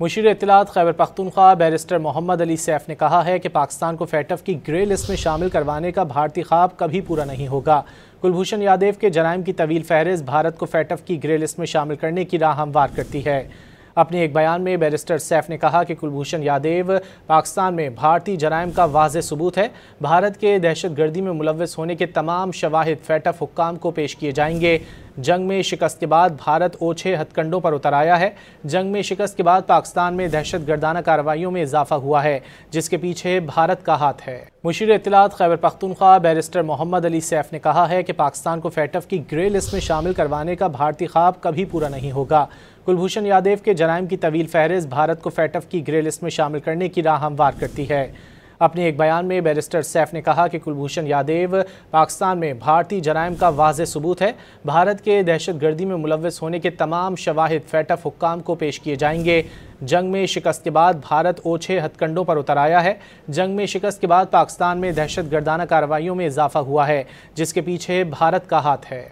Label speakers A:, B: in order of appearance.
A: Musheer इत्तलात Khyber Pakhtunkhwa barrister Mohammad Ali Saif ने कहा है कि पाकिस्तान को फेटफ की ग्रे लिस्ट में शामिल करवाने का भारतीय ख्वाब कभी पूरा नहीं होगा। कुलभूषण यादव के जराइम की तवील फहरिस्त भारत को फेटफ की ग्रे लिस्ट में शामिल करने की राह हमवार करती है। अपने एक बयान में बैरिस्टर सैफ ने कहा कि कुलभूषण यादव पाकिस्तान में भारतीय जराइम का वाज़ेह सबूत है। भारत के दहशतगर्दी में मुलव्वस होने के तमाम शवाहिद फेटफ हुक्काम को पेश किए जाएंगे। जंग में शिकस्त के बाद भारत ओछे हथकंडों पर उतर आया है। जंग में शिकस्त के बाद पाकिस्तान में दहशतगर्दाना कार्रवाइयों में इजाफा हुआ है, जिसके पीछे भारत का हाथ है। मुशीर इत्तलात खैबर पख्तूनख्वा बैरिस्टर मोहम्मद अली सैफ ने कहा है कि पाकिस्तान को फेटफ की ग्रे लिस्ट में शामिल करवाने का भारतीय ख्वाब कभी पूरा नहीं होगा। कुलभूषण यादव के जराइम की तवील फहरिस्त भारत को फेटफ की ग्रे लिस्ट में शामिल करने की राह हमवार करती है। अपने एक बयान में बैरिस्टर सैफ ने कहा कि कुलभूषण यादव पाकिस्तान में भारतीय जराइम का वाज़ेह सबूत है। भारत के दहशतगर्दी में मुलव्वस होने के तमाम शवाहिद फेटफ हुक्काम को पेश किए जाएंगे। जंग में शिकस्त के बाद भारत ओछे हथकंडों पर उतर आया है। जंग में शिकस्त के बाद पाकिस्तान में दहशतगर्दाना कार्रवाइयों में इजाफा हुआ है, जिसके पीछे भारत का हाथ है।